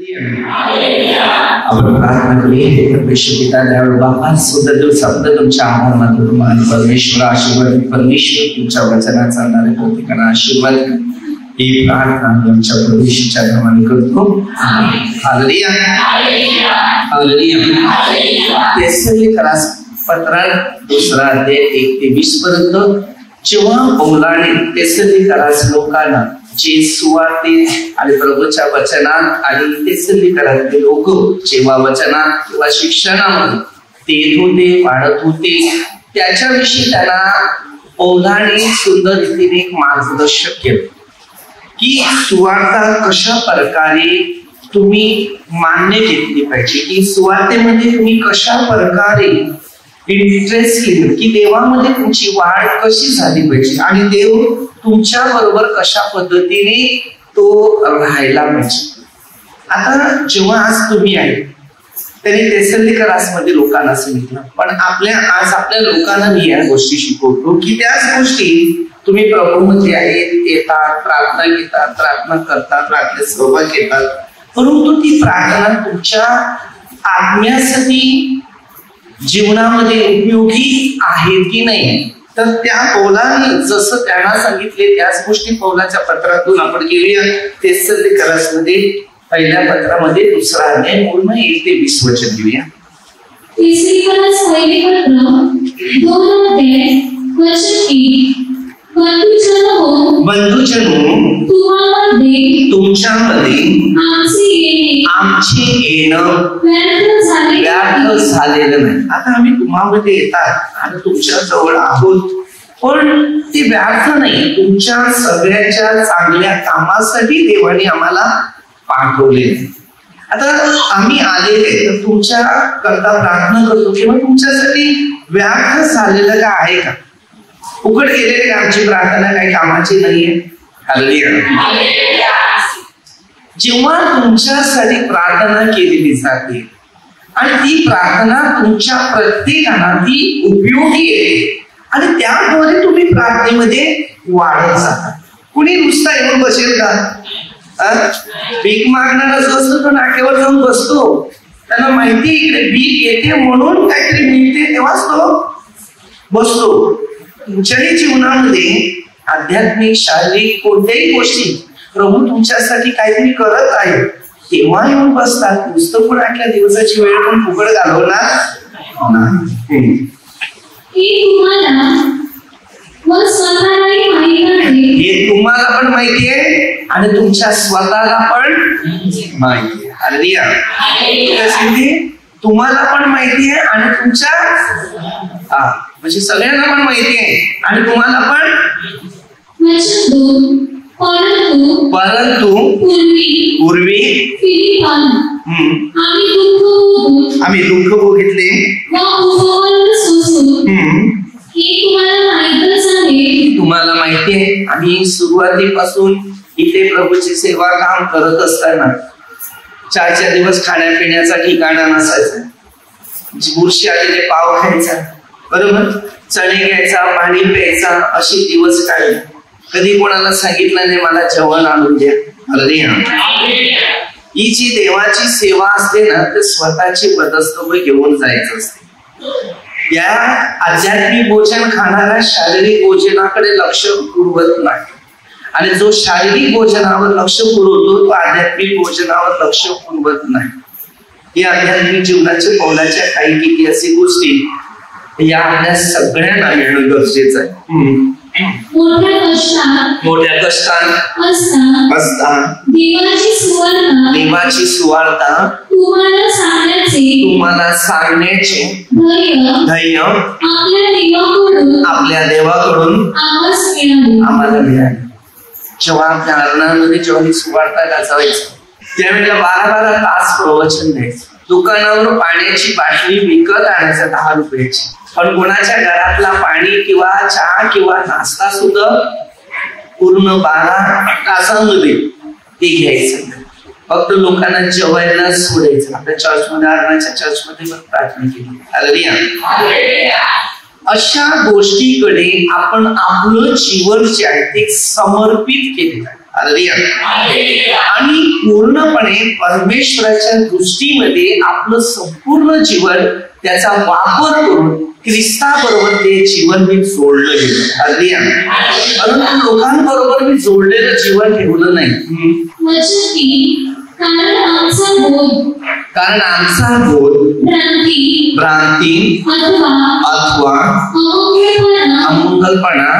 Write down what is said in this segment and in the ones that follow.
आपण प्रार्थना करूया. परमेश्वर पिता दयाळू बाबा, सुंदर दिवसाबद्दल तुमच्या आभार मानतो. तुम्हाला परमेश्वर आशीर्वाद, परमेश्वर तुमच्या वचनाचा आणणारे प्रत्येकाला आशीर्वाद. ही प्रार्थना तुमच्या प्रभूच्या नावाने करतो. Hallelujah hallelujah. तेसलोनिकरास पत्रात 2 अध्याय 1-20 पर्यंत जेव्हा पौलाने तेसलोनिकरास लोकांना जे सुवार्तेत आणि प्रभूच्या वचनात आणि तेसलोनिकरातले लोक जेव्हा वचनात किंवा शिक्षणामध्ये ते येत होते, वाढत होते, त्याच्याविषयी त्यांना पौलाने सुंदर रीतीने एक मार्गदर्शन केलं की सुवार्ता कशा प्रकारे तुम्ही मान्य घेतली पाहिजे, की सुवार्तेमध्ये तुम्ही कशा प्रकारे इंटरेस्ट घेतली, की देवामध्ये तुमची वाढ कशी झाली पाहिजे आणि देव तुमच्या बरोबर कशा पद्धतीने तो राहायला पाहिजे. आता जेव्हा आज तुम्ही आहे त्यांनी तेसलोनिकरासमध्ये लोकांना सांगितलं, पण आज आपल्या लोकांना मी या गोष्टी शिकवतो की त्याच गोष्टी तुम्ही प्रभूमध्ये आहेत, येतात, प्रार्थना घेतात, प्रार्थना करतात, प्रार्थनेत सहभाग घेतात, परंतु ती प्रार्थना तुमच्या आत्म्यासाठी जीवनामध्ये उपयोगी आहेत की नाही. तर त्या पौलाने जसं त्यांना सांगितले त्याच गोष्टी पौलाच्या पत्रातून आपण घेऊया. तेसलोनिकरासमध्ये पहिल्या पत्रामध्ये 2 अध्याय पूर्ण 1-20 वचन घेऊया. तेसलोनिकरास पहिले पत्र 2 अध्याय वचन 1. बंधुजनो, तुमच्यामध्ये आमचे येणं व्यर्थ झालेलं नाही. आता आम्ही तुम्हामध्ये येतात आणि तुमच्या जवळ आहोत, पण ते व्यर्थ नाही. तुमच्या सगळ्याच्या चांगल्या कामासाठी देवाने आम्हाला पाठवले. आता आम्ही आलेले तर तुमच्या करता प्रार्थना करतो किंवा तुमच्यासाठी व्यर्थ झालेलं का आहे का, उघड गेलेले आमची प्रार्थना काही कामाची नाहीये. हालेलुया. जेव्हा तुमच्यासाठी प्रार्थना केलेली जाते आणि ती प्रार्थना तुमच्या प्रत्येकाला ती उपयोगी आहे आणि त्याद्वारे तुम्ही प्रार्थनेमध्ये वाढत जाता. कुणी नुसता येऊन बसेल का? भीक मागणारा जो असतो तो नाक्यावर जाऊन बसतो, त्याला माहिती इकडे भीक येते म्हणून काहीतरी मिळते तेव्हाच तो बसतो. तुमच्याही जीवनामध्ये आध्यात्मिक, शारीरिक कोणत्याही गोष्टी प्रभू तुमच्यासाठी काहीतरी करत आहे तेव्हा येऊन बसतात. नुसतं पण आपल्या दिवसाची वेळ पण फुकट घालवणार नाही. हे तुम्हाला पण माहिती आहे आणि तुमच्या स्वतःला पण माहिती आहे. हालेलुया. तुम्हाला पण माहिती आहे आणि तुमच्या म्हणजे सगळ्यांना पण माहिती आहे आणि तुम्हाला पण. परंतु पूर्वी आम्ही दुःख भोगितले, तुम्हाला माहिती आहे. आम्ही सुरुवातीपासून इथे प्रभूची सेवा काम करत असताना 4 दिवस खाण्यापिण्याचा ठिकाणा नसायचा. बुरशी आलेले पाव खायचा, बरोबर, चणे घ्यायचा, पाणी प्यायचा, असे दिवस काढले. कधी कोणाला सांगितलं नाही मला जेवण आणून द्या. ही जी देवाची सेवा असते ना, ते स्वतःची बदस्तव घेऊन जायचं असते. या आध्यात्मिक भोजन खाणारा शारीरिक भोजनाकडे लक्ष पुरवत नाही आणि जो शारीरिक भोजनावर लक्ष पुरवतो तो आध्यात्मिक भोजनावर लक्ष पुरवत नाही. या आध्यात्मिक जीवनाच्या पौलाच्या काही किती अशी गोष्टी या आपल्या सगळ्यांना मिळणं गरजेचं आहे. मोठ्या कष्टात असता देवाची सुवार्ता तुम्हाला सांगण्याचे धैर्य आपल्या देवाकडून आम्हाला मिळाले. जेव्हा आपल्या अर्णामध्ये जेव्हा ही सुवार्ता गाजवायची त्यावेळेला 12-12 तास प्रवचन द्यायचं. दुकानावर पाण्याची बाटली विकत आणायचं 10 रुपयाची, पण कोणाच्या घरातला पाणी किंवा चहा किंवा नाश्ता सुद्धा पूर्ण 12 तासांमध्ये ते घ्यायचं. फक्त लोकांना जेवायला सोडायचं. आपल्या चर्चमध्ये, अर्णाच्या चर्चमध्ये पण प्रार्थना केली. हालेलुया. अशा गोष्टीकडे आपण आपलं जीवन जे आहे ते समर्पित केलेलं आहे. आणि पूर्णपणे परमेश्वराच्या दृष्टीमध्ये आपलं संपूर्ण जीवन त्याचा वापर करून ख्रिस्ताबरोबर ते जीवन मी जोडलं गेलं. परंतु लोकांबरोबर मी जोडलेलं जीवन ठेवलं नाही. कारण आमचा बोध भ्रांती अथवा अमंगलपणा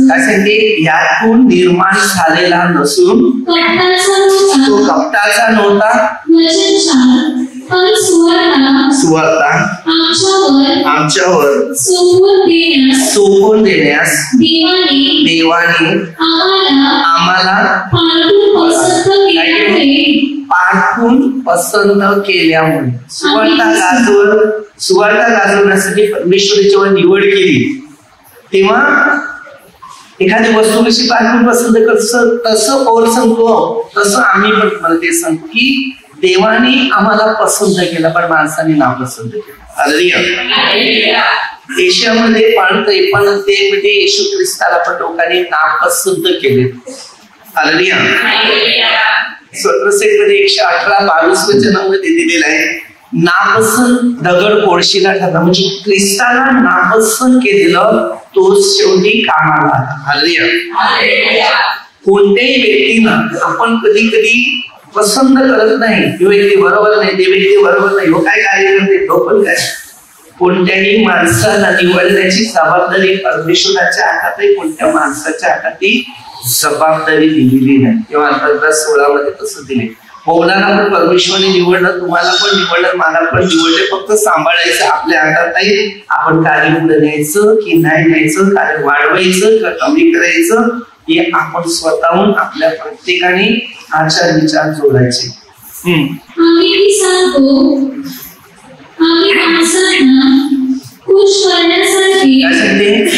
काय सांगते यातून निर्माण झालेला नसून तो कपटाचा नव्हता. सुवार्ता आमच्यावर सोपवून देण्यास देवाने आम्हाला पाठवून पसंत केल्यामुळे सुवार्ता गाजवण्यासाठी परमेश्वराच्यावर निवड केली. तेव्हा एखादी वस्तू कशी पाठवून पसंत करत तसं पौल सांगतो तसं आम्ही पण तुम्हाला ते सांगतो की देवाने आम्हाला पसंत केलं पण माणसाने नापसंत केलं. एशियामध्ये पण 53 मध्ये येशू ख्रिस्ताला पण लोकांनी नापसंत केले. स्वतंत्र मध्ये 118:22 वचनामध्ये दिलेलं आहे नापसंत दगड कोळशीला ठरला. म्हणजे ख्रिस्ताला नापसंत केलेलं तो शेवटी कामाला. कोणत्याही व्यक्तीला आपण कधी कधी पसंत करत नाही. ही व्यक्ती बरोबर नाही, ते व्यक्ती बरोबर नाही, काय कार्य करते तो पण काय. कोणत्याही माणसाला निवडण्याची जबाबदारी परमेश्वराच्या हातात आहे, कोणत्या माणसाच्या हातात जबाबदारी दिलेली नाही. तेव्हा 16 मध्ये तसं दिले. पौलाला पण परमेश्वराने निवडलं, तुम्हाला पण निवडलं, मला पण निवडले. फक्त सांभाळायचं आपल्या हातात आहे. आपण कार्य पुढे न्यायचं की नाही न्यायचं, कार्य वाढवायचं का कमी करायचं हे आपण स्वतःहून आपल्या प्रत्येकाने आचार विचार जोडायचे.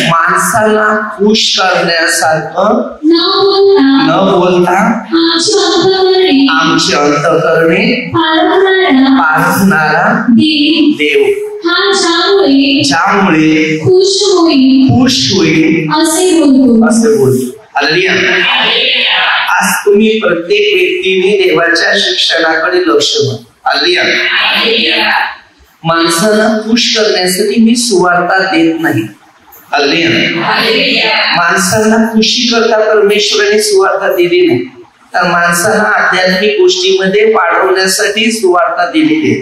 माणसाला खुश करण्यासारखं न बोलता आमचे अंतःकरणे पारखणारा देव ज्यामुळे खुश होईल असे बोलतो. आज तुम्ही प्रत्येक व्यक्तीने देवाच्या शिक्षणाकडे लक्ष द्या. माणसाला खुश करण्यासाठी मी सुवार्ता देत नाही. माणसाला खुशी करता परमेश्वराने सुवार्ता दिली नाही, तर माणसाला आध्यात्मिक गोष्टीमध्ये वाढवण्यासाठी सुवार्ता दिलेली आहे.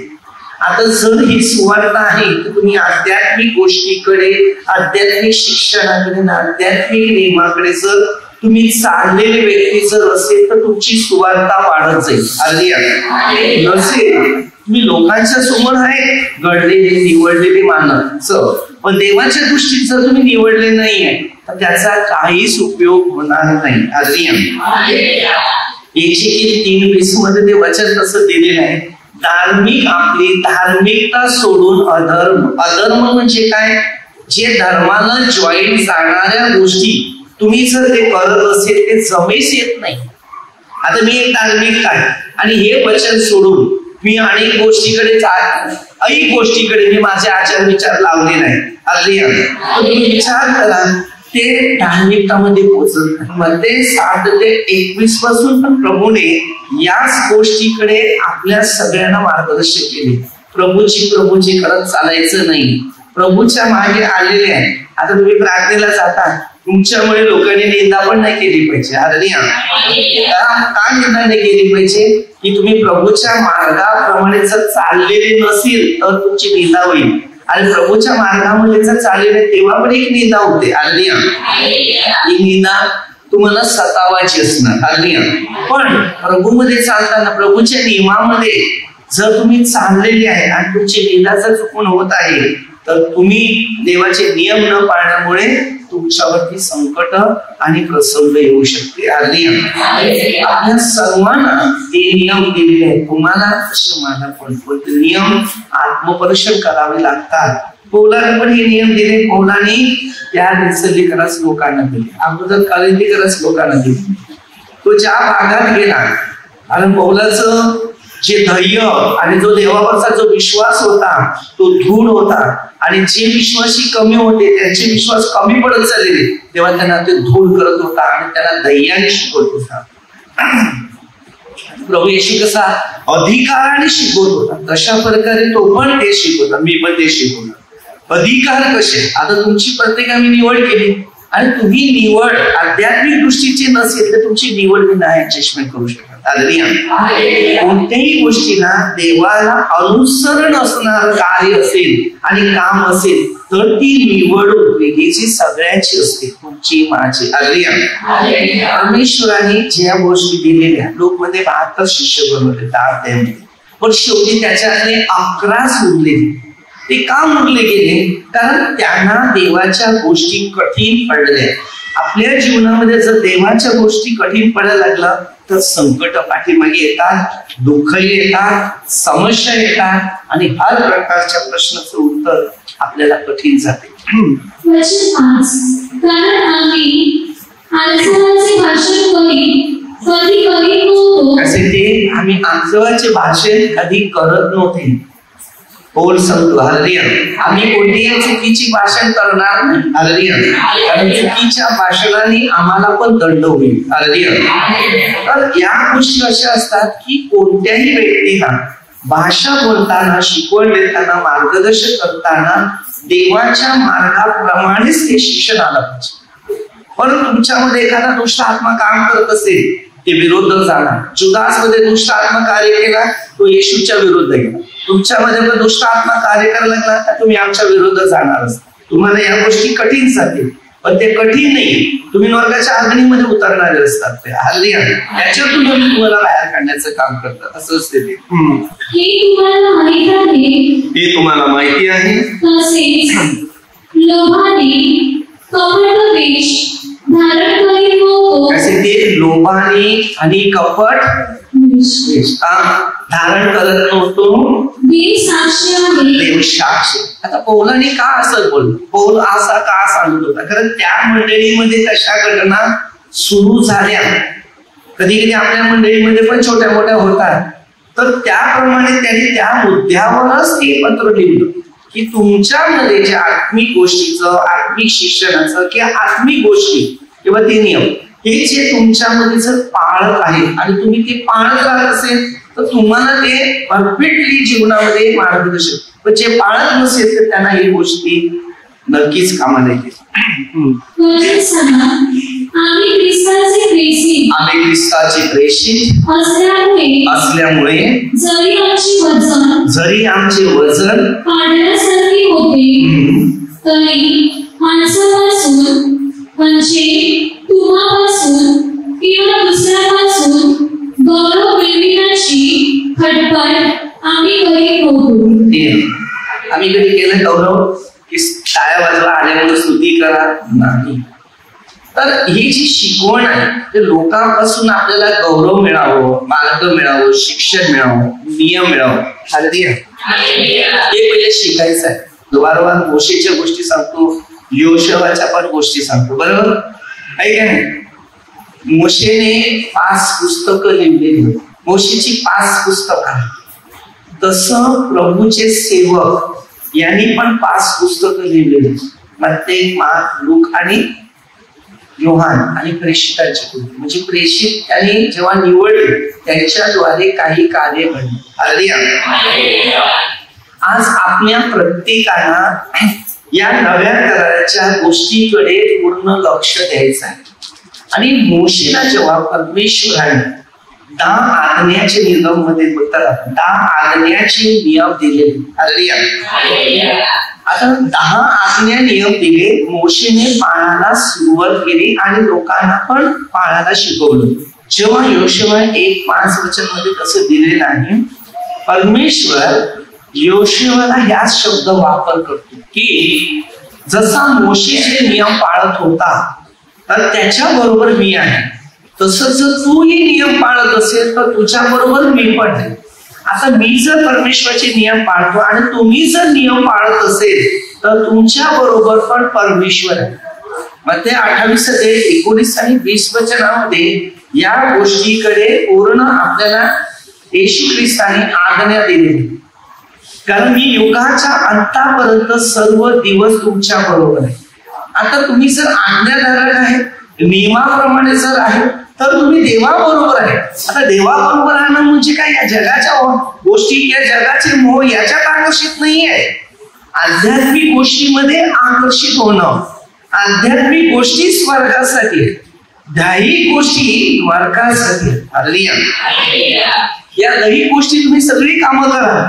आता जर ही सुवार्ता आहे तर तुम्ही आध्यात्मिक गोष्टीकडे, आध्यात्मिक शिक्षणाकडे, आध्यात्मिक नियमाकडे जर तुम्ही चाललेले व्यक्ती जर असेल तर तुमची सुवार्ता वाढत जाईल. नसेल तुम्ही लोकांच्या समोर आहे घडलेले निवडलेले मानव, पण देवाच्या दृष्टीत जर तुम्ही निवडले नाहीये तर त्याचा काहीच उपयोग होणार नाही. 103:20 मध्ये ते वचन तसं दिलेलं आहे. आपली धार्मिकता सोडून अधर्म म्हणजे काय, जे धर्माला जॉईन जाणाऱ्या गोष्टी तुम्ही जर ते करत असेल ते जमेच येत नाही. आता मी एक धार्मिक आहे आणि हे वचन सोडून मी अनेक गोष्टीकडे मी माझे आचार विचार लावले नाही. तुम्ही विचार करा ते धार्मिकतामध्ये पोहोचत नाही. मध्ये 7 ते 21 पासून पण प्रभूने याच गोष्टीकडे आपल्या सगळ्यांना मार्गदर्शन केले. प्रभूची करत चालायचं नाही. प्रभूच्या मागे आलेले आहे. आता तुम्ही प्रार्थनेला जाता, तुमच्यामुळे लोकांनी निंदा पण नाही केली पाहिजे. का निंदा नाही केली पाहिजे की तुम्ही प्रभूच्या मार्गाप्रमाणे जर चाललेले नसेल तर तुमची निंदा होईल, आणि प्रभूच्या मार्गामध्ये जर चाललेले तेव्हा पण एक निंदा होते. ही निंदा तुम्हाला सतावाची असणार. पण प्रभूमध्ये चालताना, प्रभूच्या नियमामध्ये जर तुम्ही चाललेले आहे आणि तुमची निंदा जर चुकून होत आहे तर तुम्ही देवाचे नियम न पाळण्यामुळे तुमच्यावरती संकट आणि प्रसंग येऊ शकते. आपल्या सर्वांना ते नियम दिलेले आहेत, तुम्हाला कसे मला पण नियम आत्मपरीक्षण करावे लागतात. पौलाने पण हे नियम दिले. पौलाने त्या दिवसालीकरच लोकांना दिले, अगोदर कालिंदीकरच लोकांना दिले. तो ज्या भागात गेला, कारण पौलाचं जे ध्येय आणि जो देवावरचा जो विश्वास होता तो दृढ होता, आणि जे विश्वासी कमी होते त्यांचे विश्वास कमी पडत चालले तेव्हा त्यांना ते दृढ करत होता आणि त्यांना ध्येयाने शिकवत होता. प्रभू येशू कसा अधिकाराने शिकवत होता तशा प्रकारे तो पण ते शिकवता, मी पण ते शिकवलं. अधिकार कसे, आता तुमची प्रत्येकाने निवड केली आणि तुम्ही निवड आध्यात्मिक दृष्टीची नसेल तर तुमची निवड मी नाही ऍडजस्टमेंट करू शकत. कोणत्याही गोष्टीला देवाला अनुसरण असणारं कार्य असेल आणि काम असेल तर ती निवड ही जी सगळ्यांची असते, तुमची माझी. परमेश्वराने ज्या गोष्टी दिलेल्या लोक मध्ये 72 शिष्य बनवले 10 अध्यायामध्ये, पण शेवटी त्याच्यातले 11 उरले. ते का उरले गेले? कारण त्यांना देवाच्या गोष्टी कठीण पडल्या. आपल्या जीवनामध्ये जर देवाच्या गोष्टी कठीण पडायला लागला तर संकट पाठीमागे येतात, दुःख येतात, समस्या येतात आणि हर प्रकारच्या प्रश्नाचं उत्तर आपल्याला कठीण जाते. आम्ही आंजवाचे भाषण कधी करत नव्हते. पौल सांगतो हालेलुया, आम्ही कोणतीही चुकीची भाषण करणार नाही. हालेलुया, कारण चुकीच्या भाषणाने आम्हाला पण दंड होईल. हालेलुया. तर या गोष्टी अशा असतात की कोणत्याही व्यक्तीला भाषा बोलताना, शिकवण देताना, मार्गदर्शन करताना देवाच्या मार्गाप्रमाणेच ते शिक्षण आलं पाहिजे. पण तुमच्यामध्ये एखादा दुष्ट आत्मा काम करत असेल ते विरोध जाणार. जुदास मध्ये दुष्ट आत्मा कार्य केला तो येशूच्या विरुद्ध गेला. तुमच्यामध्ये पण दुष्ट आत्मा कार्य करायला लागला तर तुम्ही आमच्या विरुद्ध जाणारच. तुम्हाला या गोष्टी कठीण जातील, पण ते कठीण नाही. तुम्ही नरकाच्या अग्नीमध्ये उतरणारे असतात ते. हालेलुया. त्याच्यातून तुम्हाला बाहेर काढण्याचं काम करतात. असं असते ते. हे तुम्हाला माहिती आहे. लोभाने आणि कपट धारण करत नव्हतो देव साक्षी. आता पौलाने का असं बोललो, पौल असा का सांगत होता? कारण त्या मंडळीमध्ये तशा घटना सुरू झाल्या. कधी कधी आपल्या मंडळीमध्ये पण छोट्या मोठ्या होतात. तर त्याप्रमाणे त्यांनी त्या मुद्द्यावरच ते पत्र लिहिलं की तुमच्यामध्ये ज्या आत्मिक गोष्टीचं, आत्मिक शिक्षणाचं किंवा आत्मिक गोष्टी किंवा ते नियम हे जे तुमच्यामध्ये जर पाळत आहे आणि तुम्ही ते पाळत राहत असेल तर तुम्हाला ते परफेक्टली जीवनामध्ये मार्गदर्शन. पण जे पाळत नसेल तर त्यांना ही गोष्टी नक्कीच कामाला येतील. आम्ही ख्रिस्ताचे प्रेषित असल्यामुळे जरी आमचे वजन पाडण्यासारखे होते तरी माणसापासून म्हणजे तुम्हापासून किंवा दुसऱ्यापासून गौरव मिळविण्याची खटपट आम्ही करीत होतो. आम्ही कधी केलं गौरव की टाळ्या वाजवा आल्यामुळे स्तुती करा नाही. तर ही जी शिकवण आहे ते लोकांपासून आपल्याला गौरव मिळावं, मार्ग मिळावं, शिक्षण मिळावं, नियम मिळावं. हालेलुया. हे पहिले शिकायचं आहे. वारंवार मोशेच्या गोष्टी सांगतो, योशुआच्या पण गोष्टी सांगतो. बरोबर आहे का नाही? मोशेने 5 पुस्तकं लिहिलेली. मोशेची 5 पुस्तकं आहेत. तसं प्रभूचे सेवक यांनी पण 5 पुस्तकं लिहिलेली. मत्ते, मार्क, लूक आणि योहान आणि प्रेषितांची. म्हणजे प्रेषित त्यांनी जेव्हा निवडले त्यांच्याद्वारे काही कार्य घडले. हालेलुया. आज आपल्या प्रत्येकाला या नव्या कराराच्या गोष्टीकडे पूर्ण लक्ष द्यायचं आहे. आणि मोशेला जेव्हा परमेश्वराने 10 आज्ञाचे नियम मध्ये बोलतात, 10 आज्ञाचे नियम दिले. हालेलुया. आता 10 आज्ञा नियम दिले. मोशेने पाळायला सुरुवात केली आणि लोकांना पण पाळायला शिकवलं. जेव्हा योशुआ 1:5 मध्ये तसं दिलेलं आहे, परमेश्वर योशुआला ह्याच शब्द वापर करतो की जसा मोशेचे नियम पाळत होता तर त्याच्या बरोबर मी आहे, तसं जर तू हे नियम पाळत असेल तर तुझ्या बरोबर मी पण आहे. आता मी जर परमेश्वराचे नियम पाळतो आणि तुम्ही जर नियम पाळत असेल तर तुमच्या बरोबर पण परमेश्वर आहे. मत्ते 28:19 आणि 20 वचनामध्ये या गोष्टीकडे पूर्ण आपल्याला येशू ख्रिस्ताने आज्ञा दिलेली, कारण मी युगाच्या अंतापर्यंत सर्व दिवस तुमच्या बरोबर आहे. आता तुम्ही जर आज्ञाधारक आहे, नियमाप्रमाणे जर आहे, तर तुम्ही देवाबरोबर आहे. आता देवाबरोबर राहणं म्हणजे काय? या जगाच्या गोष्टी, या जगाचे मोह याच्यात आकर्षित नाहीये. आध्यात्मिक गोष्टीमध्ये आकर्षित होणं. आध्यात्मिक गोष्टी स्वर्गासाठी, दैहिक गोष्टी नरकासाठी. हालेलुया. या दैहिक गोष्टी तुम्ही सगळी कामं करा,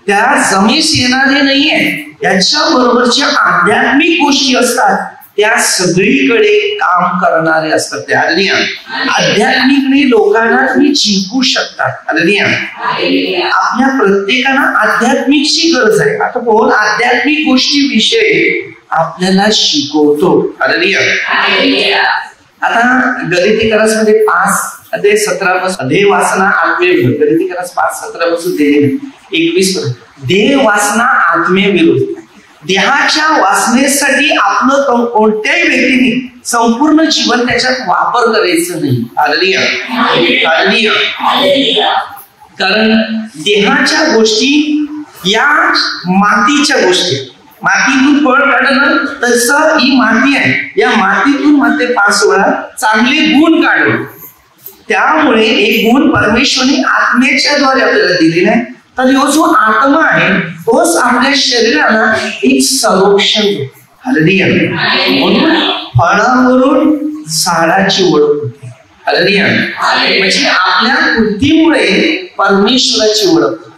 त्या जमेस येणारे नाहीये. याच्या बरोबरच्या आध्यात्मिक गोष्टी असतात, त्या सगळीकडे काम करणारे असतात. त्या हालेलुया. आध्यात्मिक लोकांना तुम्ही जिंकू शकता. हालेलुया. आपल्या प्रत्येकाला आध्यात्मिकची गरज आहे. आता कोण आध्यात्मिक गोष्टीविषयी आपल्याला शिकवतो. हालेलुया. आता गलितीकरासमध्ये 5:17 देह वासना आत्मे विरोध. गलितीकरास 5:17 ते 21 देह वासना आत्मे विरोध. देहाच्या वासनेसाठी आपलं कोणत्याही व्यक्तीने संपूर्ण जीवन त्याच्यात वापर करायचं नाही. हालेलुया. हालेलुया. कारण देहाच्या गोष्टी या मातीच्या गोष्टी, मातीतून फळ काढणं तसं ही माती आहे. या मातीतून मध्ये 5 वेळा चांगले गुण काढणं. त्यामुळे एक गुण परमेश्वराने आत्मेच्या द्वारे आपल्याला दिलेला आहे. तर हा जो आत्मा आहे तोच आपल्या शरीराला एक संरक्षण देतो. हालेलुया. म्हणून फळावरून झाडाची ओळख होते. हालेलुया. म्हणजे आपल्या कृतीमुळे परमेश्वराची ओळख होते.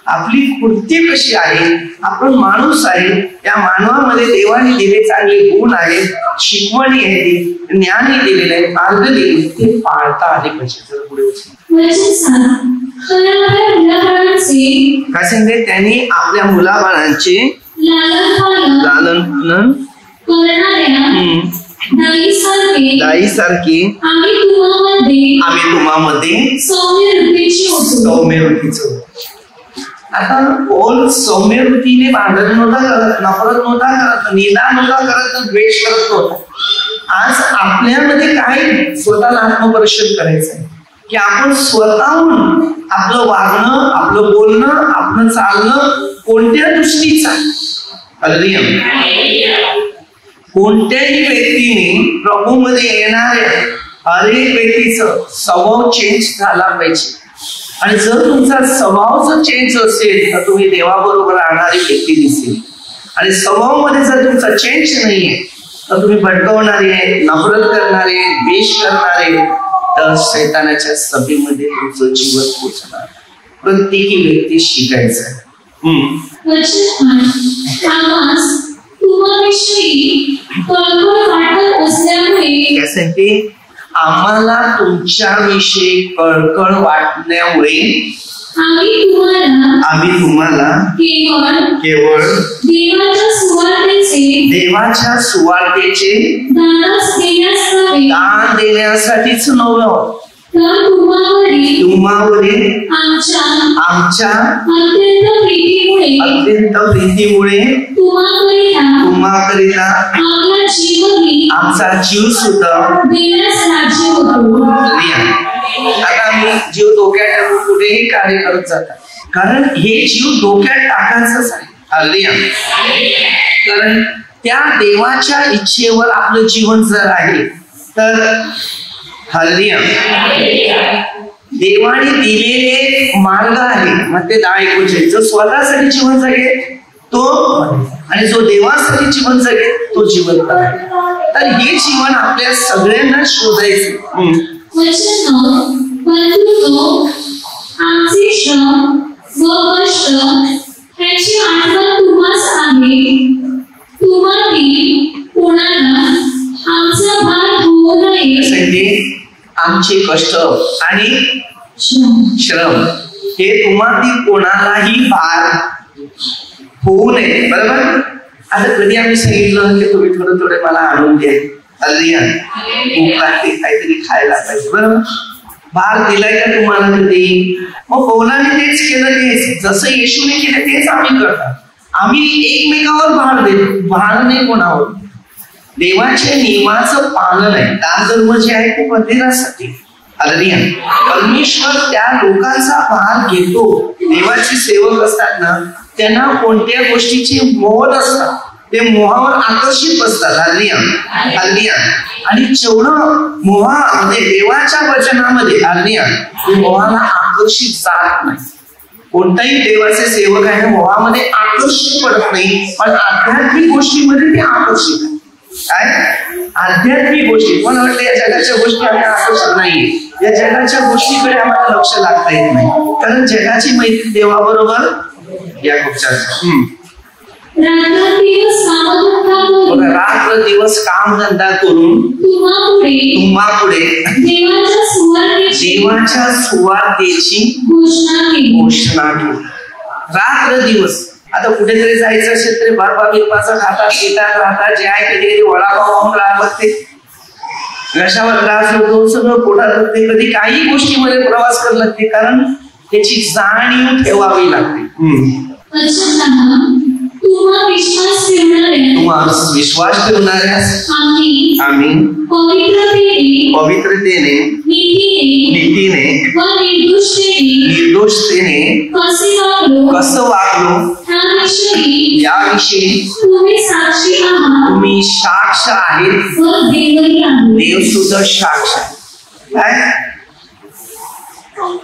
आपली कृती कशी आहे, आपण माणूस आहे, या मानवामध्ये देवाने दिले चांगले गुण आहेत, शिकवणी आहे, ज्ञान दिलेलं आहे, मार्ग दिले, ते पाळता आले पाहिजे. जर पुढे काय सांगते, त्यांनी आपल्या मुलाबाळांचे लालन दाईसारखी आम्ही तुम्हामध्ये सौम्य वृत्तीचं. आता कोण सौम्य वृत्तीने भांडण नव्हता करत, नफरत नव्हता करत, निंदा नव्हता करत, द्वेष करत नव्हता. आज आपल्यामध्ये काय स्वतःला आत्मपरीक्षण करायचं आहे की आपण स्वतःहून आपलं वागणं, आपलं बोलणं, आपलं चालणं कोणत्या दृष्टीचा. कोणत्याही व्यक्तीने प्रभूमध्ये येणाऱ्या हरेक व्यक्तीचं स्वभाव चेंज झाला पाहिजे. आणि जर तुमचा स्वभाव जर चेंज असेल तर तुम्ही देवाबरोबर राहणारी व्यक्ती दिसेल. आणि स्वभावामध्ये जर तुमचा चेंज नाहीये तर तुम्ही भटकवणारे, नफरत करणारे, द्वेष करणारे, तर शैतानाच्या सभेमध्ये तुमचं जीवन पोचणार. प्रत्येकी व्यक्ती शिकायचं आहे. त्यासाठी आम्हाला तुमच्याविषयी कळकळ वाटण्यामुळे आम्ही तुम्हाला केवळ देवाच्या सुवार्तेचे दान देण्यासाठीच नव्हे, तुम्हावरील आमच्या अत्यंत प्रीतीमुळे तुम्हाकरिता आमचा जीव सुद्धा. आता आम्ही जीव धोक्यात टाकून कुठेही कार्य करत जातात, कारण हे जीव धोक्यात टाकायचंच आहे. हालेलुया. कारण त्या देवाच्या इच्छेवर आपलं जीवन जर आहे तर हालेलुया. देवाने दिलेले मार्ग आहे मग ते 10:21. जो स्वतःसाठी जीवन जगे तो, आणि जो देवासाठी जीवन जगे तो जीवन करा. तर हे जीवन आपल्या सगळ्यांना शोधायचं. आमचे श्रम व कष्ट ह्याची आठवण तुम्हास आहे. तुम्हातील कोणाला आमचा भार होऊ नये. आमचे कष्ट आणि श्रम हे तुम्हातील कोणालाही भार होऊ नये. बरोबर. आता कधी आम्ही सांगितलं की तुम्ही थोडं मला आणून द्या, काहीतरी खायला पाहिजे. बरोबर. भार दिलाय का तुम्हाला कधी? मग पौलाने तेच केलं. तेच जसं येशूने केलं तेच आम्ही करतात. आम्ही एकमेकावर भार देतो, भार नाही कोणावर. देवाच्या नियमाचं पालन आहे. दानधर्म जे आहे ते मंदिरासाठी. हालेलुया. परमेश्वर त्या लोकांचा भार घेतो. देवाचे सेवक असतात ना, त्यांना कोणत्या गोष्टीची मोह नसतात, ते मोहावर आकर्षित असतात. Hallelujah hallelujah. आणि जेवढं मोहा म्हणजे देवाच्या वचनामध्ये हालेलुया, मोहाला आकर्षित जात नाही. कोणताही देवाचे सेवक आहे मोहामध्ये आकर्षित पडत नाही, पण आध्यात्मिक गोष्टीमध्ये ते आकर्षित आहे. काय आध्यात्मिक गोष्टी पण वाटलं या जगाच्या गोष्टी आम्ही आकर्षित नाही, या जगाच्या गोष्टीकडे आम्हाला लक्ष लागता येत नाही, कारण जगाची मैत्री देवाबरोबर या खूपच्या रात्र दिवस काम धंदा करून तुम्हा पुढे देवाच्या सुवार्तेची घोषणा केली. रात्र दिवस. आता कुठेतरी जायचं असेल तरी बर्फा बिरपाचा खातात येतात राहतात, जे आहे कधी वडापाव खाऊन राहावं लागते, घशावर त्रास होतो, सगळं पोटात होते, कधी काही गोष्टीमध्ये प्रवास करावं लागते, कारण त्याची जाणीव ठेवावी लागते. तुम्हा विश्वास ठेवणाऱ्यास आम्ही पवित्रतेने नीतीने निर्दोषतेने कसं वागलो याविषयी तुम्ही साक्ष आहेत, देव सुद्धा साक्ष आहे.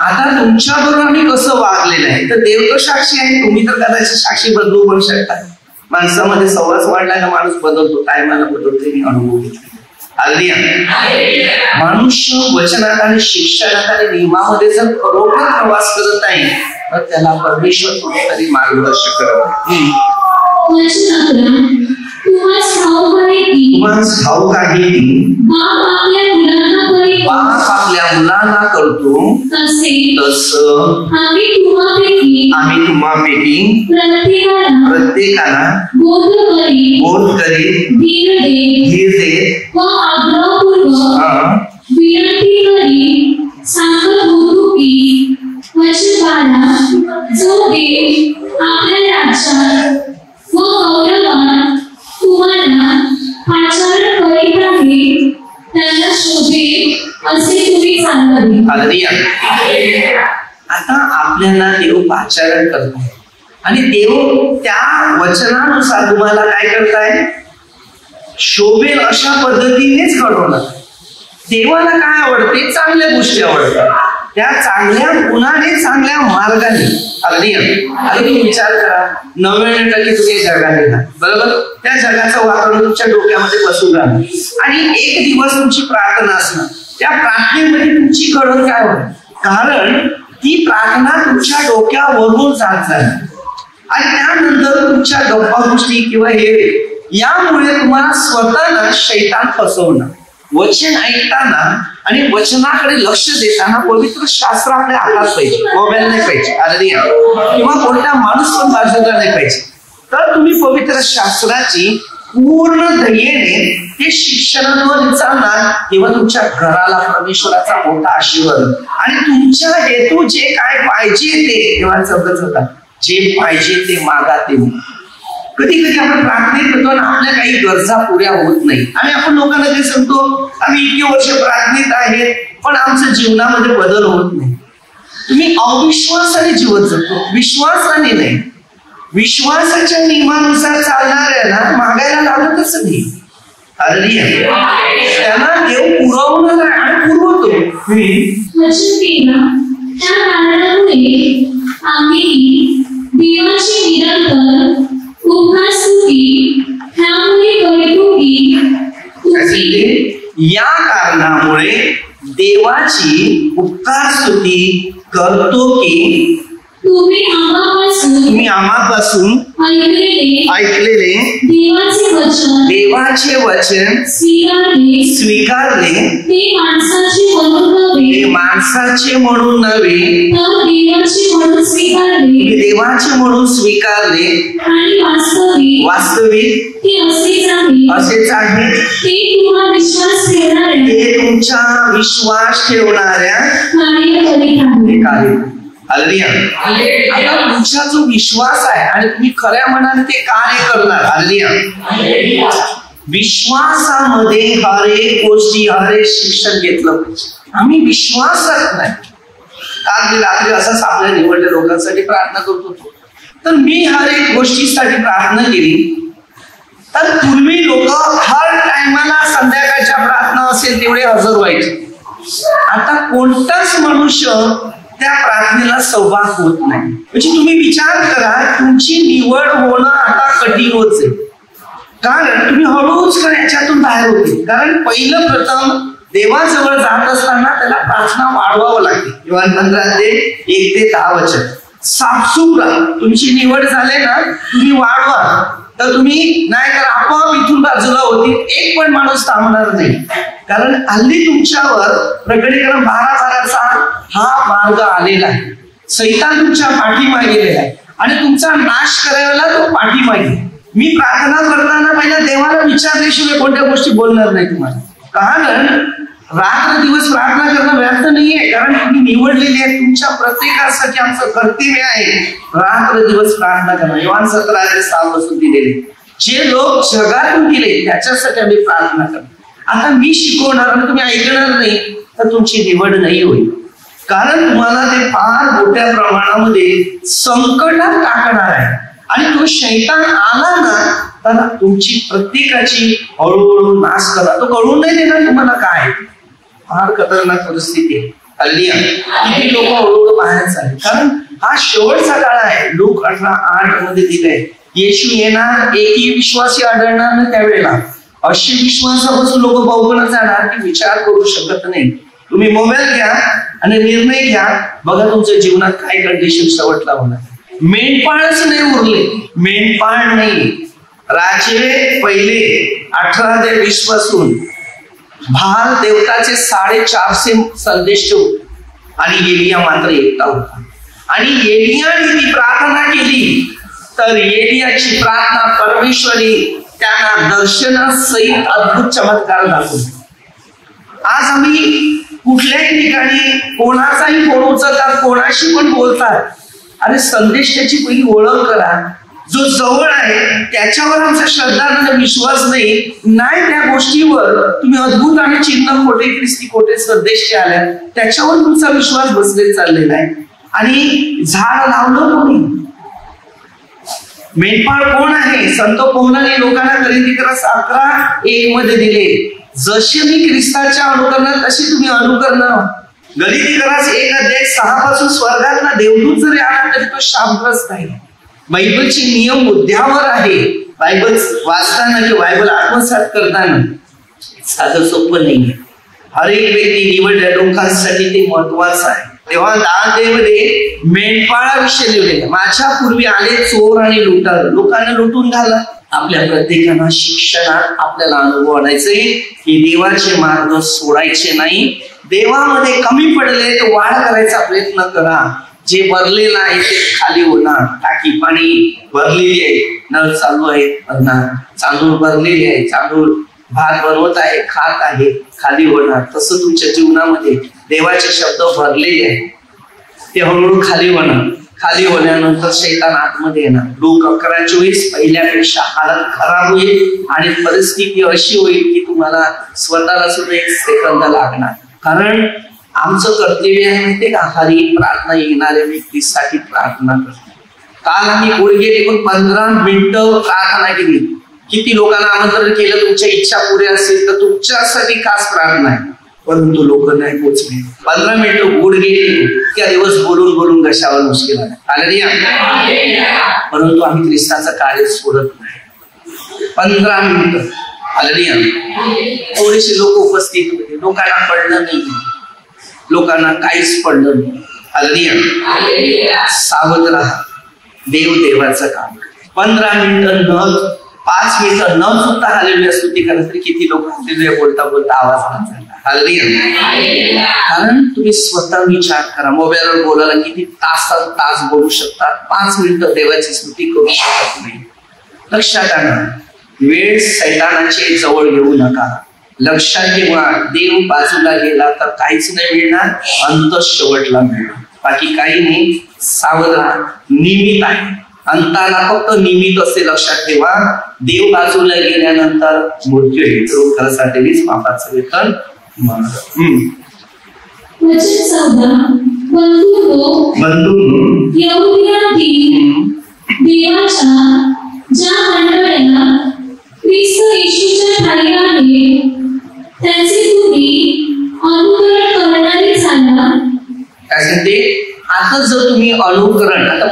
आता तुमच्या बरोबर आम्ही कसं वागलेलं आहे तर देव तो साक्षी आहे. तुम्ही तर कदाचित साक्षी बदलू पण शकता. माणसामध्ये सहवास वाढला का माणूस बदलतो, टायमाला बदलतो, मी अनुभव घेतला. हालेलुया. मनुष्य वचनात आणि शिक्षणात आणि नियमामध्ये जर खरोखर प्रवास करत नाही तर त्याला परमेश्वर कुठेतरी मार्गदर्शक करत. तुम्हाला ठाऊक आहे की बाप आपल्या मुलांना करतो तसं आम्ही तुम्हापैकी प्रत्येकाला बोध करीत धीर देत विनंती करी सांगत होतो की वचनकारा जो देव आपल्या राज्यात व गौरवात तुम्हाला आचरण करीत आहे त्याला शोभेल असे तुम्ही सांगावे. हालेलुया. आता आपल्याला देव आचरण करताय आणि देव त्या वचनानुसार तुम्हाला काय करताय, शोभेल अशा पद्धतीनेच घडवणार. देवाला काय आवडते, चांगल्या गोष्टी आवडतात, त्या चांगल्या गुणाने चांगल्या मार्गाने. हालेलुया. आता तुम्ही विचार करा, 99% तुम्ही जगाने ना बरोबर, त्या जगाचं वातावरण तुमच्या डोक्यामध्ये बसून राहणार आणि एक दिवस तुमची प्रार्थना असणार. त्या प्रार्थनेमध्ये तुमची कळण काय होणार, कारण ती प्रार्थना तुमच्या डोक्यावरून जात जाईल आणि त्यानंतर तुमच्या गप्पा गोष्टी किंवा हे यामुळे तुम्हाला स्वतःला शैतान फसवणार. वचन ऐकताना आणि वचनाकडे लक्ष देताना पवित्र शास्त्र आपल्या हातात पाहिजे, मोबाईल नाही पाहिजे. हालेलुया. किंवा कोणता माणूस पण बाजूला नाही पाहिजे. तर तुम्ही पवित्र शास्त्राची पूर्ण दयेने ते शिक्षणावर चालणार तेव्हा तुमच्या घराला परमेश्वराचा मोठा आशीर्वाद आणि तुमच्या हेतू जे काय पाहिजे ते तेव्हा जगत होता. जे पाहिजे ते मागा ते. कधी कधी आपण प्रार्थना करतो आणि आपल्या काही गरजा पुऱ्या होत नाही आणि आपण लोकांना ते सांगतो आम्ही इतकी वर्ष प्रार्थनेत आहेत पण आमच्या जीवनामध्ये बदल होत नाही. तुम्ही अविश्वासाने जीवन जगतो, विश्वासाने नाही. विश्वासाच्या नियमानुसार चालणाऱ्याला मागायला लागतच नाही. हालेलुया. त्यांना देव पुरवणार आहे आणि पुरवतो. आम्ही देवाची निरंतर या कारणामुळे देवाची उपकार स्तुती करतो की तुम्ही आम्हापासून ऐकलेले देवाचे वचन स्वीकारले ते माणसाचे म्हणून नव्हे देवाचे म्हणून स्वीकारले आणि वास्तविक असेच आहे ते तुमच्या विश्वास ठेवणाऱ्या कार्य. हालेलुया. आता तुमचा जो विश्वास आहे आणि तुम्ही खऱ्या मनाने ते कार्य करणार. हालेलुया. विश्वासामध्ये हर एक गोष्टी हर एक शिक्षण घेतलं पाहिजे. आम्ही विश्वासात नाही. काल मी रात्री असंच आपल्या निवडल्या लोकांसाठी प्रार्थना करत होतो. तर मी हर एक गोष्टीसाठी प्रार्थना केली. तर पूर्वी लोक हर टायमाला संध्याकाळच्या प्रार्थना असेल तेवढे हजर व्हायचे. आता कोणताच मनुष्य त्या प्रार्थनेला सहभाग होत नाही. म्हणजे तुम्ही विचार करा, तुमची निवड होणं आता कठीण होत आहे. कारण तुम्ही हळूच याच्यातून बाहेर होते. कारण पहिलं प्रथम देवाजवळ जात असताना त्याला प्रार्थना वाढवावं लागते. योहान 15:1-10 साफसूप राहा. तुमची निवड झाली ना, तुम्ही वाढवा. तर तुम्ही नाही तर आपोआप इथून बाजूला होतील. एक पण माणूस थांबणार नाही. कारण हल्ली तुमच्यावर प्रकटीकरण 12:12 हा मार्ग आलेला आहे. सैतान तुमच्या पाठीमागे गेलेला आहे आणि तुमचा नाश करायला तो पाठीमागे. मी प्रार्थना करताना पहिला देवाला विचारल्याशिवाय कोणत्या गोष्टी बोलणार नाही तुम्हाला. कारण रात्र दिवस प्रार्थना करणं व्यर्थ नाहीये. कारण तुम्ही निवडलेली आहे. तुमच्या प्रत्येकासाठी आमचं कर्तव्य आहे रात्र दिवस प्रार्थना करणं. योहान 17:6 दिलेले. जे लोक जगातून दिले त्याच्यासाठी आम्ही प्रार्थना करतो. आता मी शिकवणार आणि तुम्ही ऐकणार नाही तर तुमची निवड नाही होईल. कारण तुम्हाला ते फार मोठ्या प्रमाणामध्ये संकटात टाकणार आहे. आणि तो शैतान आला ना तर तुमची प्रत्येकाची हळूहळू नाश करा. तो कळून नाही देणार तुम्हाला. काय फार खतरनाक परिस्थिती आहे. हल्ली किती लोक हळूहळू बाहेर झाले. कारण हा शेवटचा काळ आहे. लूक 18:8 मध्ये दिलंय, येशू येणार, एकही विश्वासी आढळणार नाही त्यावेळेला. अशी विश्वासापासून लोक बहुगुणात जाणार की विचार करू शकत नाही. तुम्ही मोबाईल घ्या आणि निर्णय घ्या, बघा तुमच्या जीवनात काय कंडिशन शेवटला होणार. मेंढपाळच नाही उरले. मेंढपाळ नाही. राजे पहिले 18-20 पासून भाल देवताचे 450 संदेश होते आणि एलिया मात्र एकटा होता. आणि एलियाने ती प्रार्थना केली तर एलियाची प्रार्थना परमेश्वरी त्यांना दर्शनासहित अद्भुत चमत्कार दाखवले. आज आम्ही कुठल्याही ठिकाणी कोणाचाही फोन उचलतात, कोणाशी पण बोलतात. अरे संदेश त्याची पहिली ओळख करा. जो जवळ आहे त्याच्यावर आमचा श्रद्धा आणि विश्वास नाही त्या गोष्टीवर तुम्ही अद्भुत आणि चिन्ह खोटे ख्रिस्ती खोटे संदेश जे आल्या त्याच्यावर तुमचा विश्वास बसलेला चाललेला आहे. आणि झाड लावलं कोणी? मेंढपाळ कोण आहे? संत पौलाने लोकांना खरेदीकरा 11:1 मध्ये दिले, जसे मी ख्रिस्ताच्या अनुकरणात तशी तुम्ही अनुकरण. गलितीकरास 1:6 पासून स्वर्गातला देवदूत जरी आला तरी तो शापग्रस्त आहे. बायबलचे नियम मुद्द्यावर आहे. बायबल वाचताना किंवा बायबल आत्मसात करताना साधं सोपं नाहीये. हर एक व्यक्ती निवडल्या लोकांसाठी ते महत्वाचं आहे. तेव्हा 10 मध्ये मेंढपाळाविषयी लिहिलेलं, माझ्या पूर्वी आले चोर आणि लुटार, लोकांना लुटून घाला. आपल्या प्रत्येकाला शिक्षणात आपल्याला अनुभव आणायचे की देवाचे मार्ग सोडायचे नाही. देवामध्ये कमी पडले तर वाढ करायचा प्रयत्न करा. जे भरलेलं आहे ते खाली होणार. टाकी पाणी भरलेली आहे, नळ चालू आहे, तांदूळ भरलेले आहे, तांदूळ भात बनवत आहे, खात आहे, खाली होणार. तसं तुमच्या जीवनामध्ये देवाचे शब्द भरलेले आहेत, ते हळूहळू खाली होणार. खाली होण्यानंतर शैतान आतमध्ये येणार. लूक 11:24 पहिल्यापेक्षा हालत खराब होईल आणि परिस्थिती अशी होईल की तुम्हाला स्वतःला सुद्धा 1 सेकंद लागणार. कारण आमचं कर्तव्य आहे माहितीये का, हरी प्रार्थना येणाऱ्या व्यक्तीसाठी प्रार्थना करतो. काल आम्ही पुढे गेले पण 15 मिनिटं प्रार्थना केली. किती लोकांना आमंत्रण केलं, तुमच्या इच्छा पुऱ्या असेल तर तुमच्यासाठी खास प्रार्थना आहे, परंतु लोक नाही पोचले. 15 मिनिटं पुढे गेली, त्या दिवस बोलून बोलून घशावर मुश्किल आलं. परंतु आम्ही ख्रिस्ताचं कार्य सोडत नाही. 15 मिनिटं थोडेसे लोक उपस्थित होते. लोकांना पडलं नाही, लोकांना काहीच पडलं नाही. सावध राहा. देव देवाचं काम. 15 मिनिटं 5 मिनिटं न चुकता हालेलुया स्तुती करा तरी किती लोक हालेलुया बोलता बोलता आवाज हालेलुया. कारण तुम्ही स्वतः विचार करा, मोबाईलवर बोलायला किती तास बोलू शकतात, 5 मिनिटं देवाची स्तुती करू शकत नाही. लक्षात आणा, वेळ सैतानाचे जवळ घेऊ नका. लक्षात ठेवा, देव बाजूला गेला तर काहीच नाही मिळणार, अंत शेवटला मिळणार. बाकी काही नाही. सावध राहा. निमित्त आहे, अंताला फक्त निमित्त असे लक्षात ठेवा. देव बाजूला गेल्यानंतर मृत्यू येतो. खरंच पापाचं वेतन. बंधूंनो, यहुदियांतील देवाच्या ज्या मंडळींना ख्रिस्त येशूच्या ठायी आहे त्यांचे तुम्ही अनुकरण करणारे झाला. काय सांगते? आता जर तुम्ही अनुकरण, आता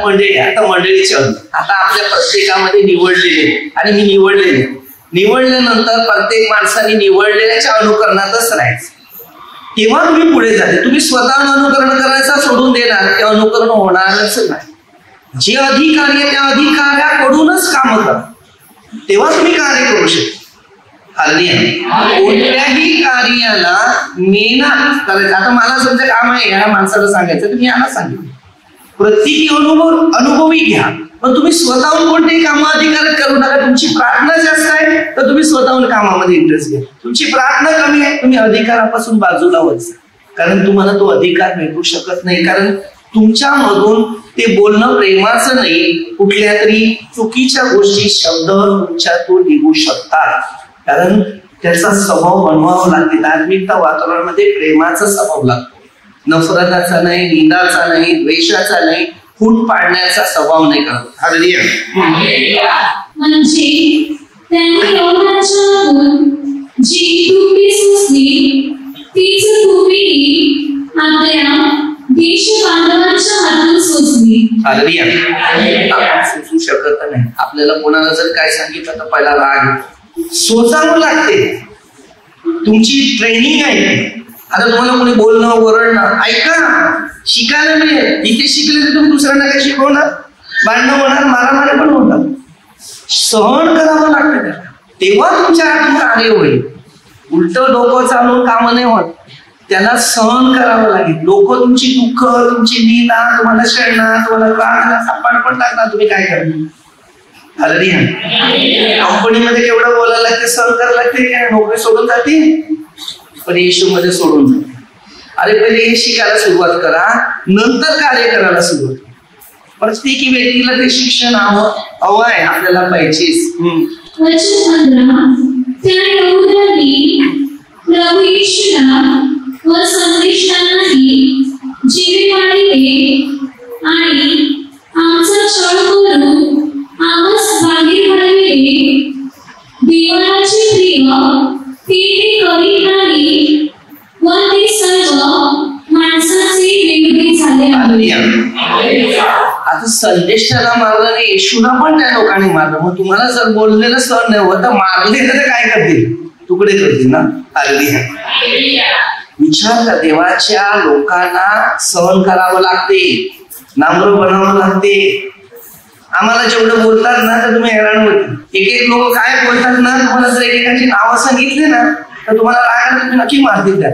मंडळीचे आता आपल्या प्रत्येकामध्ये निवडलेले आणि मी निवडलेले, निवडल्यानंतर प्रत्येक माणसाने निवडलेल्याच्या अनुकरणातच राहायचं, तेव्हा तुम्ही पुढे जाते. तुम्ही स्वतः अनुकरण करायचं सोडून देणार, ते अनुकरण होणारच नाही. जे अधिकारी आहे त्या अधिकाऱ्याकडूनच काम करा, तेव्हा तुम्ही कार्य करू शकता. कोणत्याही कार्याला मेहनत करायचं. आता मला समजा काम आहे या माणसाला सांगायचं, तर मी याला सांगितलं प्रत्येकी अनुभवी घ्या, पण तुम्ही स्वतःहून कोणतेही काम अधिकार करू नका. तुमची प्रार्थना जास्त आहे तर तुम्ही स्वतःहून कामामध्ये इंटरेस्ट घ्या. तुमची प्रार्थना कमी आहे, तुम्ही अधिकारापासून बाजूला वळसा, कारण तुम्हाला तो अधिकार भेटू शकत नाही. कारण तुमच्यामधून ते बोलणं प्रेमाचं नाही, कुठल्या तरी चुकीच्या गोष्टी शब्द तुमच्यातून निघू शकतात. कारण त्याचा स्वभाव बनवावा लागते. धार्मिकता वातावरणामध्ये प्रेमाचा स्वभाव लागतो, नफरताचा नाही, निंदाचा नाही, द्वेषाचा नाही, फूट पाडण्याचा स्वभाव नाही करत. म्हणजे त्यांनी एवढ्याच्यातून जी तुटली सुचली तीच तुम्ही आपल्या देश बांधवांच्या हातून सुचली. सुचू शकत नाही. आपल्याला कोणाला जर काय सांगितलं तर पहिला राग सोचावं लागते. तुमची ट्रेनिंग आहे. आता तुम्हाला कोणी बोलणं ओरडणं ऐका शिकायला मिळेल. इथे शिकले तर तुम्ही दुसऱ्यांना काय शिकवणार? भांडणं होणार, मारामारी पण होणार. सहन करावं लागतं, तेव्हा तुमच्या हातून कार्य होईल. उलट डोकं चालवून काम नाही होत, त्याला सहन करावं लागेल. लोक तुमची दुःख, तुमची निंदा, तुम्हाला शेळणार, तुम्हाला राग सापाड पण टाकणार. तुम्ही काय करणार? कंपनीमध्ये केवढं बोलायला लागते, सहन करायला लागते. नोकरी सोडून जाते, पण येशू मध्ये सोडून जाते. अरे पहिले हे शिकायला सुरुवात करा, नंतर कार्य करायला सुरुवात करा. प्रत्येकी व्यक्तीला ते शिक्षण हवं आहे, आपल्याला पाहिजेच. प्रभू येशूला व संदेशांनाही जीवे वाढीले आणि आमचा छळ करून आमस बाहेर घडविले. देवाचे प्रिय ते करीत नाही व ते सर्व माणसाचे विरोधी झाले. आता संदेशाला मारलं आणि येशूला पण त्या लोकांनी मारलं. मग तुम्हाला जर बोललेलं सहन नाही होत, मारले तर काय करतील? तुकडे करतील ना. विचार का, देवाच्या लोकांना सहन करावं लागते, नांगर बनावं लागते. आम्हाला जेवढं बोलतात ना तर तुम्ही हैराण होते. एक एक लोक काय बोलतात ना, तुम्हाला जर एकेकाची नावं सांगितले ना तर तुम्हाला राग तुम्ही नक्की मारतील त्या.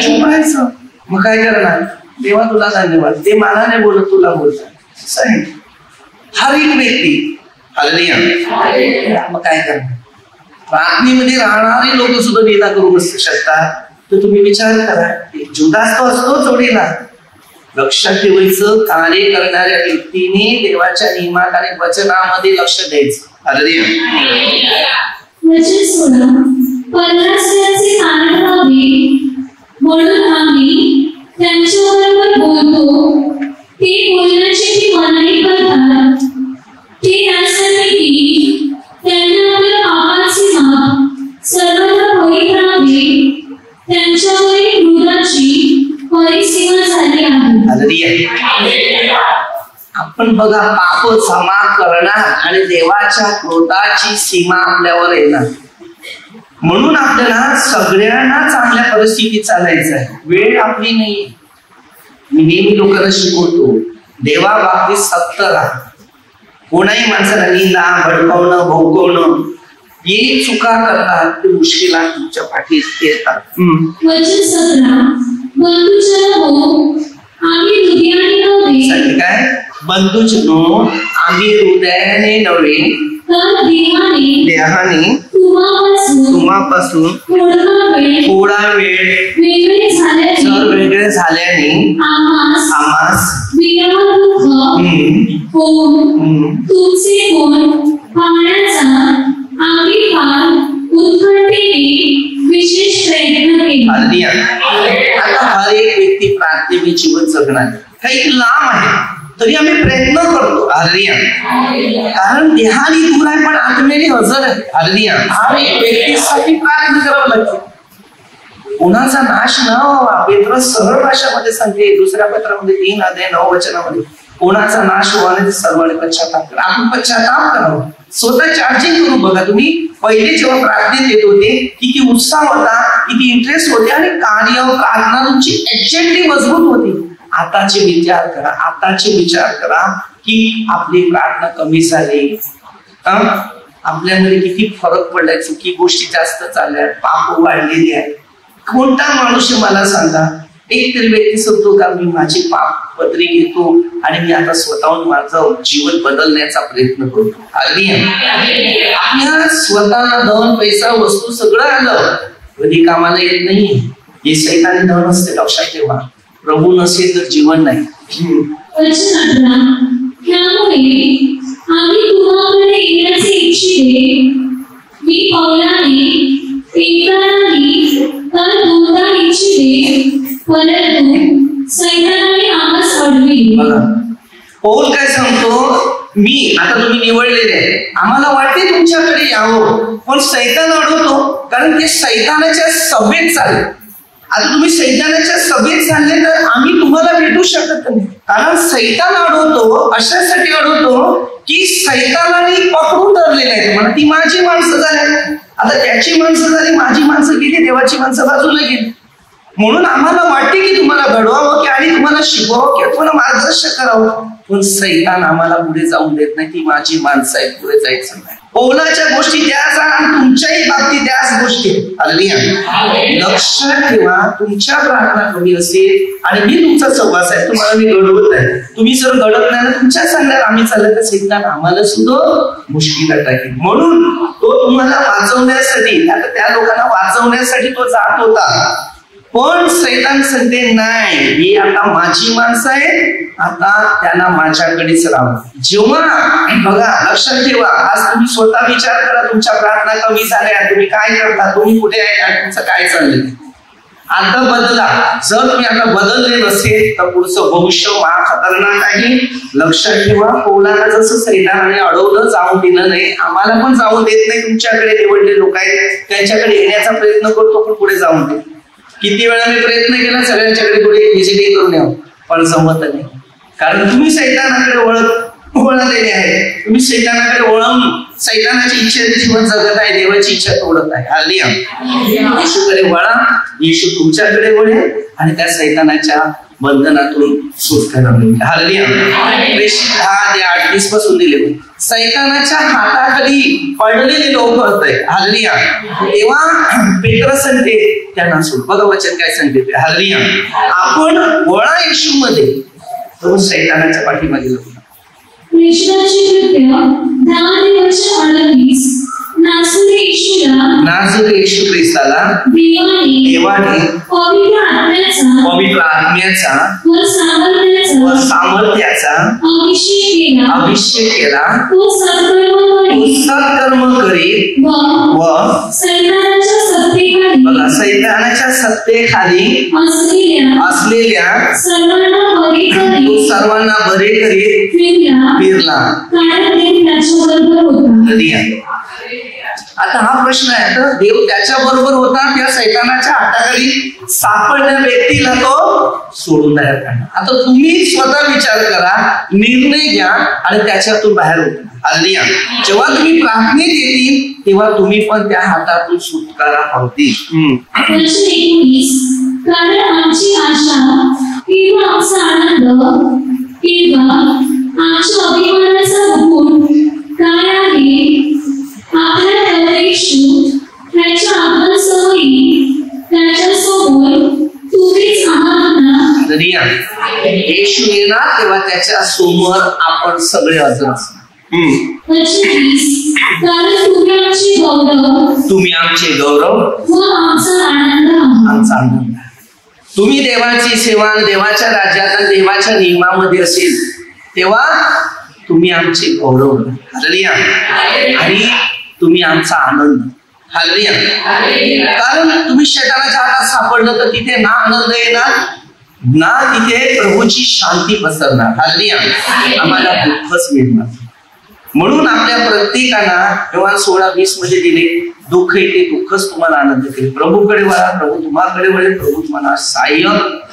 चुप राहायचं. मग काय करणार? देवा तुला धन्यवाद, ते मला नाही बोलत, तुला बोलतात. हर एक व्यक्ती मग काय करणार? प्रार्थनेमध्ये राहणारे लोक सुद्धा निंदा करू बसू शकतात. तर तुम्ही विचार करा, जुदास तो असतो जोडीला. लक्षात ठेवायचं, कार्य करणाऱ्या व्यक्तीने देवाच्या नियमात आणि वचनामध्ये लक्ष द्यायचं. म्हणून आम्ही त्यांच्याबरोबर बोलतो. ते बोलण्याची जी मनाई करतात ते यासाठी की त्यांना आपल्या पापाचे माप सर्वत्र होईत राहावे. त्यांच्यावरील क्रोधाची परिसीमा झाली आहे. आपण बघा, पाप क्षमा करणार आणि देवाच्या क्रोधाची सीमा आपल्यावर येणार. म्हणून आपल्याला सगळ्यांना चांगल्या परिस्थितीत चालायचं आहे. वेळ आपली नाही. मी नेहमी लोकांना शिकवतो, देवा बाबतीत सक्त राहा. कोणाही माणसाला निंदा, भडकवणं, भोगवणं, हे चुका करतात ते मुश्किलात तुमच्या पाठीत येतात. काय बंधूजनो, आम्ही हृदयाने नव्हे देहाने तुम्हापासून थोडा वेळ जर वेगळे झाल्याने आम्हास तुमचे गुण पाहण्याचा आम्ही फार उत्कंठेने विशेष प्रयत्न केला. प्रार्थनेने जीवन जगणार, काही लांब आहे तरी आम्ही प्रयत्न करतो. हालेलुया. कारण देहाने दूर आहे पण आत्म्याने हजर आहे. हालेलुया. हर एक व्यक्तीसाठी प्रार्थना करावं लागते. कोणाचा नाश न व्हावा. पेत्रस सरळ भाषामध्ये सांगते दुसऱ्या पत्रामध्ये 3:9 कोणाचा नाश व्हावा नाही, सर्वांनी पश्चाताप करा. आपण पश्चाताप करावं. स्वतः चार्जिंग करून बघा. तुम्ही पहिले जेव्हा प्रार्थनेत येत होते किती उत्साह होता, किती इंटरेस्ट होते आणि कार्य प्रार्थना तुमची एक्झॅक्टली मजबूत होती. आताचे विचार करा की आपली प्रार्थना कमी झाली, आपल्यामध्ये किती फरक पडलाय, चुकी गोष्टी जास्त चालल्या, पाप वाढलेली आहे. कोणता माणूस मला सांगा, एक तरी व्यक्ती सांगतो का मी माझी पाप पत्री घेतो आणि मी आता स्वतःहून माझं जीवन बदलण्याचा प्रयत्न करतो. आपल्या स्वतःला धन पैसा वस्तू सगळं आलं कधी कामाला येत नाही. हे सैतानी धन असते, लक्षात ठेवा. प्रभू नसेल तर जीवन नाही. आम्ही तुम्हाकडे येण्याचे इच्छिते. मी पौलाने तर दोनदा इच्छिते, परंतु सैतानाने आम्हास अडविले. पौल काय सांगतो, मी आता तुम्ही निवडलेले आहे, आम्हाला वाटते तुमच्याकडे यावं पण सैतान अडवतो. कारण ते सैतानाच्या सभेत चालले. आता तुम्ही सैतानाच्या सभेत चालले तर आम्ही तुम्हाला भेटू शकत नाही. कारण सैतान अडवतो, अशासाठी अडवतो की सैतानाने पकडून धरलेले आहेत. म्हणा ती माझी माणसं झाली, आता त्याची माणसं झाली, माझी माणसं गेली, देवाची माणसं बाजूला गेली. म्हणून आम्हाला वाटते की तुम्हाला घडवावं की आणि तुम्हाला शिकवावं किंवा तुम्हाला मार्गदर्शन करावं, पण सैतान आम्हाला पुढे जाऊन देत नाही. ती माझी माणसं आहेत, पुढे जायचं नाही. पौलाच्या गोष्टी त्याच आणि तुमच्याही बाबतीत त्याच गोष्टी. लक्षात ठेवा, तुमच्या प्रार्थना कमी असेल आणि मी तुमचा सहवास आहे, तुम्हाला मी घडवत आहे, तुम्ही जर घडत नाही तुमच्या सांगण्यात आम्ही चाललं तर सैतान आम्हाला सुद्धा मुश्किलात टाकेल. म्हणून तो तुम्हाला वाचवण्यासाठी, आता त्या लोकांना वाचवण्यासाठी तो जात होता. पण सैतान सांगते नाही, ही आता माझी माणसं आहे, आता त्यांना माझ्याकडेच राहावं. जेव्हा बघा, लक्षात ठेवा, आज तुम्ही स्वतः विचार करा, तुमच्या प्रार्थना कमी झाल्या, तुम्ही काय करता, तुम्ही कुठे आहे आणि तुमचं काय चाललंय. आता बदला. जर तुम्ही आता बदलले नसेल तर पुढचं भविष्य फार खतरनाक आहे. लक्षात ठेवा, पौलाला जसं सैतानाने अडवलं, जाऊन दिलं नाही, आम्हाला पण जाऊन देत नाही. तुमच्याकडे निवडले लोक आहेत, त्यांच्याकडे येण्याचा प्रयत्न करतो पण पुढे जाऊन देत. किती वेळा मी प्रयत्न केला सगळ्यांच्याकडे थोडी व्हिजिटिंग करून यावं, पण जमत नाही. कारण तुम्ही सैतानाकडे वळलेले आहे. तुम्ही सैतानाकडे वळून सैतानाची इच्छा जीवन जगत आहे, देवाची इच्छा तोडत आहे. हालेलुया. येशूकडे वळा, येशू तुमच्याकडे वळेल आणि त्या सैतानाच्या बंधनातून सुटका मिळेल. हालेलुया. 10:38 पासून दिले. सैतानाच्या हाताखाली पडलेले लोक होते. हालेलुया. तेव्हा पेत्रस सांगते त्यांना सोड. बघा वचन काय सांगते. हालेलुया. आपण वळा येशूमध्ये, तो सैतानाच्या पाठीमागे लागला. कृष्णाची कृत्य 10:28 नाझरेथ येशू ख्रिस्ताला देवाने पवित्र आत्म्याचा व सामर्थ्याचा अभिषेक केला. तो सत्कर्म करीत व सैतानाच्या सत्तेखाली असलेल्या सर्वांना बरे करीत फिरला. आता हा प्रश्न आहे, तर देव त्याच्या बरोबर होता, त्या सैतानाच्या हाताखाली सापडल्या व्यक्तीला तो सोडून द्यायला पाहिजे. आता तुम्ही स्वतः विचार करा, निर्णय घ्या आणि त्याच्यातून बाहेर होता. हालेलुया. जेव्हा तुम्ही प्रार्थनेत येतील तेव्हा तुम्ही पण त्या हातातून सुटकारा पावतील. कारण आमची आशा किंवा आमचा आनंद किंवा आमच्या अभिमानाचा गुण काय आहे, आपल्या प्रवेशू त्याच्या आत्मसमयी त्याच्यासोबत तुम्हीच आहात ना. येशू येणार तेव्हा त्याच्या समोर आपण सगळे हजर असणार. तुम्ही आमचे गौरव व आमचा आनंद. तुम्ही देवाची सेवा, देवाच्या राज्यात, देवाच्या नियमामध्ये असेल तेव्हा तुम्ही आमचे गौरव. हालेलुया. आणि तुम्ही आमचा आनंद. हालेलुया. कारण तुम्ही शैतानाच्या हातात सापडलं तर तिथे ना आनंद येणार ना तिथे प्रभूची शांती पसरणार. हालेलुया. आम्हाला दुःखच मिळणार. म्हणून आपल्या प्रत्येकाला योहान 16:20 मध्ये दिले, दुःख येते दुःखच तुम्हाला आनंद करेल. प्रभूकडे वळा, प्रभू तुम्हाकडे वळेल, प्रभू तुम्हाला सहाय्य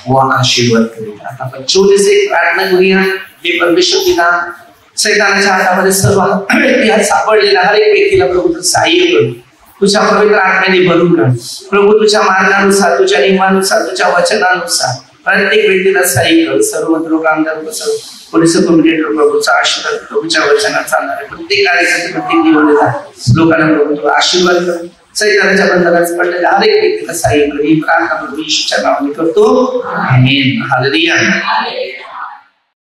व आशीर्वाद करेल. आता आपण छोटेसे एक प्रार्थना करूया. हे परमेश्वर पिता, सैतानाच्या हातामध्ये सर्व व्यक्ती सापडलेला हर एक व्यक्तीला प्रभू सहाय्य कर. तुझ्या पवित्र आत्म्याने भरून काढ प्रभू. तुझ्या मार्गानुसार, तुझ्या नियमानुसार, तुझ्या वचनानुसार प्रत्येक व्यक्तीला सहाय्य कर. सर्व लोक आमदार, पोलीस कम्युनिकेटर प्रभूचा आशीर्वाद, प्रभूच्या वचनात चालणारे प्रत्येक कार्यक्रम, प्रत्येक निवडलेला लोकांना प्रभू तुला आशीर्वाद कर. सैतानाच्या बंधनात पडलेल्या हर एक व्यक्तीला सहाय्य कर. ही प्रार्थना प्रभू येशूच्या नावाने करतो. आमेन. हालेलुया.